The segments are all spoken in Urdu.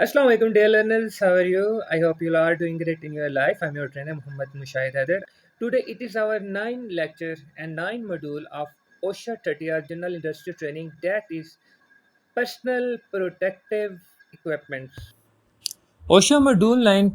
Assalamu alaikum, dear learners. How are you? I hope you are doing great in your life. I'm your trainer, Muhammad Mushahid Haider. Today, it is our 9 lecture and 9 module of OSHA 30R General Industry Training, that is Personal Protective Equipment. OSHA Module 9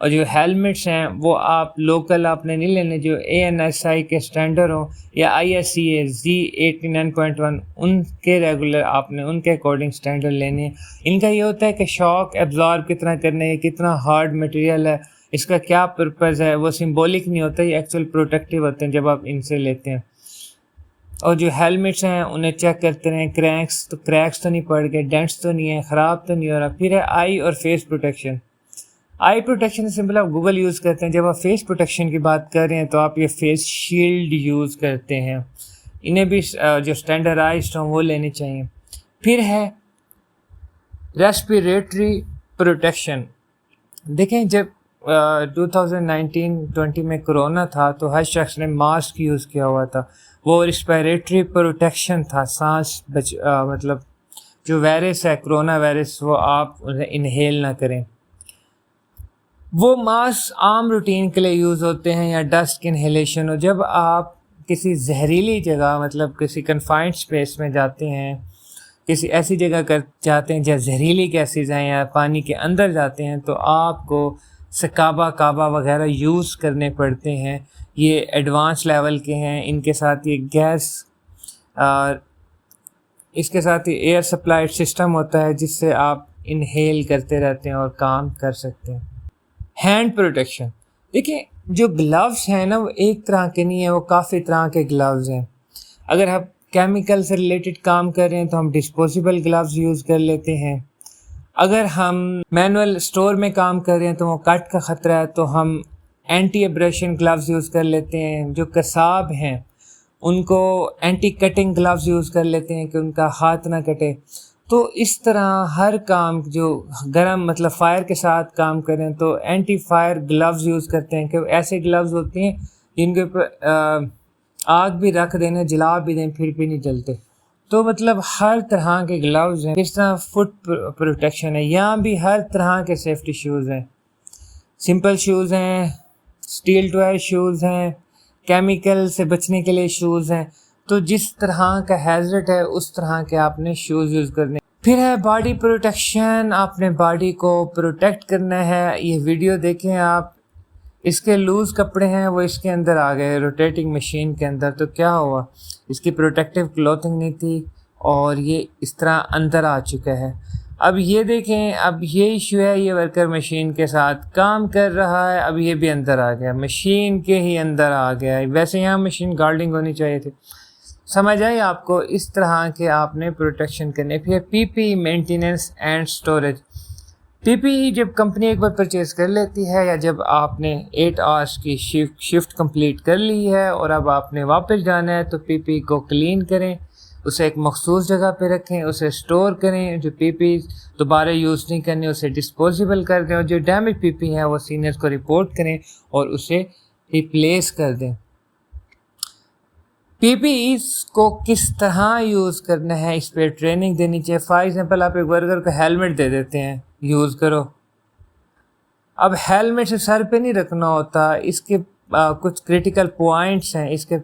اور جو ہیلمٹس ہیں وہ آپ لوکل آپ نے نہیں لینے، جو ANSI کے اسٹینڈرڈ ہوں یا ISCA Z89.1 ان کے ریگولر آپ نے ان کے اکارڈنگ اسٹینڈرڈ لینے ہیں۔ ان کا یہ ہوتا ہے کہ شاک ایبزارب کتنا کرنے ہے، کتنا ہارڈ مٹیریل ہے، اس کا کیا پرپز ہے، وہ سمبولک نہیں ہوتا، یہ ایکچوئل پروٹیکٹیو ہوتے ہیں جب آپ ان سے لیتے ہیں۔ اور جو ہیلمٹس ہیں انہیں چیک کرتے رہیں، کریکس تو نہیں پڑ گئے، ڈینٹس تو نہیں ہے، خراب تو نہیں ہو رہا۔ پھر ہے آئی اور فیس پروٹیکشن۔ آئی پروٹیکشن سمپل آپ گوگل یوز کرتے ہیں، جب آپ فیس پروٹیکشن کی بات کر رہے ہیں تو آپ یہ فیس شیلڈ یوز کرتے ہیں، انہیں بھی جو اسٹینڈرڈائزڈ ہوں وہ لینے چاہیے۔ پھر ہے ریسپیریٹری پروٹیکشن۔ دیکھیں جب 2019-20 میں کرونا تھا تو ہر شخص نے ماسک یوز کیا ہوا تھا، وہ ریسپیریٹری پروٹیکشن تھا، سانس مطلب جو وائرس ہے کرونا وائرس وہ آپ انہیں انہیل نہ کریں۔ وہ ماسک عام روٹین کے لیے یوز ہوتے ہیں یا ڈسٹ انہیلیشن ہو، جب آپ کسی زہریلی جگہ مطلب کسی کنفائنڈ اسپیس میں جاتے ہیں، کسی ایسی جگہ جاتے ہیں جہاں زہریلی گیسز ہیں یا پانی کے اندر جاتے ہیں تو آپ کو کعبہ وغیرہ یوز کرنے پڑتے ہیں، یہ ایڈوانس لیول کے ہیں، ان کے ساتھ یہ گیس اس کے ساتھ یہ ایئر سپلائی سسٹم ہوتا ہے جس سے آپ انہیل کرتے رہتے ہیں اور کام کر سکتے ہیں۔ ہینڈ پروٹیکشن، دیکھیں جو گلوز ہیں نا وہ ایک طرح کے نہیں ہیں، وہ کافی طرح کے گلوز ہیں۔ اگر آپ کیمیکل سے ریلیٹڈ کام کر رہے ہیں تو ہم ڈسپوزیبل گلوز یوز کر لیتے ہیں، اگر ہم مینول اسٹور میں کام کر رہے ہیں تو وہ کٹ کا خطرہ ہے تو ہم اینٹی ایبریشن گلوز یوز کر لیتے ہیں، جو قصاب ہیں ان کو اینٹی کٹنگ گلوز یوز کر لیتے ہیں کہ ان کا ہاتھ نہ کٹے۔ تو اس طرح ہر کام جو گرم مطلب فائر کے ساتھ کام کریں تو اینٹی فائر گلوز یوز کرتے ہیں، کہ ایسے گلوز ہوتے ہیں جن کے اوپر آگ بھی رکھ دینا، جلا بھی دیں پھر بھی نہیں جلتے۔ تو مطلب ہر طرح کے گلوز ہیں۔ اس طرح فٹ پروٹیکشن ہے، یہاں بھی ہر طرح کے سیفٹی شوز ہیں، سمپل شوز ہیں، اسٹیل ٹو ایئر شوز ہیں، کیمیکل سے بچنے کے لیے شوز ہیں۔ تو جس طرح کا ہیزرٹ ہے اس طرح کے آپ نے شوز یوز کرنے۔ پھر ہے باڈی پروٹیکشن، آپ نے باڈی کو پروٹیکٹ کرنا ہے۔ یہ ویڈیو دیکھیں آپ، اس کے لوز کپڑے ہیں وہ اس کے اندر آ گئے روٹیٹنگ مشین کے اندر، تو کیا ہوا، اس کی پروٹیکٹیو کلوتھنگ نہیں تھی اور یہ اس طرح اندر آ چکا ہے۔ اب یہ دیکھیں، اب یہ ایشو ہے، یہ ورکر مشین کے ساتھ کام کر رہا ہے، اب یہ بھی اندر آ گیا، مشین کے ہی اندر آ گیا۔ ویسے یہاں مشین گارڈنگ ہونی چاہیے تھی۔ سمجھ آئی آپ کو، اس طرح کے آپ نے پروٹیکشن کرنے۔ پھر PPE maintenance and storage. PPE جب کمپنی ایک بار پرچیز کر لیتی ہے یا جب آپ نے 8 آورس کی شفٹ کمپلیٹ کر لی ہے اور اب آپ نے واپس جانا ہے تو PPE کو کلین کریں، اسے ایک مخصوص جگہ پہ رکھیں، اسے سٹور کریں، جو PPE دوبارہ یوز نہیں کرنے اسے ڈسپوزیبل کر دیں، اور جو ڈیمیج PPE ہیں وہ سینئرز کو رپورٹ کریں اور اسے ریپلیس کر دیں۔ PPEs کو کس طرح یوز کرنا ہے اس پہ ٹریننگ دینی چاہیے۔ فار ایگزامپل آپ ایک ورکر کو ہیلمٹ دے دیتے ہیں، یوز کرو، اب ہیلمٹ سے سر پہ نہیں رکھنا ہوتا، اس کے کچھ کریٹیکل پوائنٹس ہیں، اس کے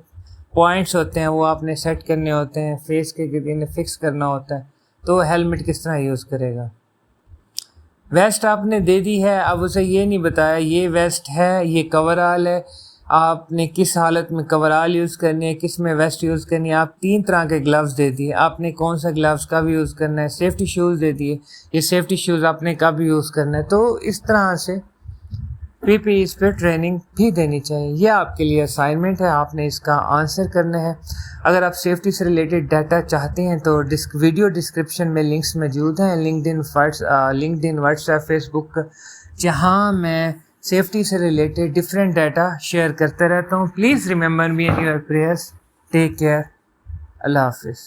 پوائنٹس ہوتے ہیں وہ آپ نے سیٹ کرنے ہوتے ہیں، فیس کے گردے فکس کرنا ہوتا ہے، تو ہیلمٹ کس طرح یوز کرے گا۔ ویسٹ آپ نے دے دی ہے، اب اسے یہ نہیں بتایا یہ ویسٹ ہے، یہ کور آل ہے، آپ نے کس حالت میں کور آل یوز کرنی ہے، کس میں ویسٹ یوز کرنی ہے۔ آپ 3 طرح کے گلوز دے دیے، آپ نے کون سا گلوز کب یوز کرنا ہے۔ سیفٹی شوز دے دیے، یہ سیفٹی شوز آپ نے کب یوز کرنا ہے۔ تو اس طرح سے PPEs پہ ٹریننگ بھی دینی چاہیے۔ یہ آپ کے لیے اسائنمنٹ ہے، آپ نے اس کا آنسر کرنا ہے۔ اگر آپ سیفٹی سے ریلیٹڈ ڈیٹا چاہتے ہیں تو ویڈیو ڈسکرپشن میں لنکس موجود ہیں، لنکڈ ان واٹس ایپ فیس بک، جہاں میں سیفٹی سے ریلیٹڈ ڈفرینٹ ڈیٹا شیئر کرتے رہتا ہوں۔ Please remember me in your prayers. Take care. اللہ حافظ۔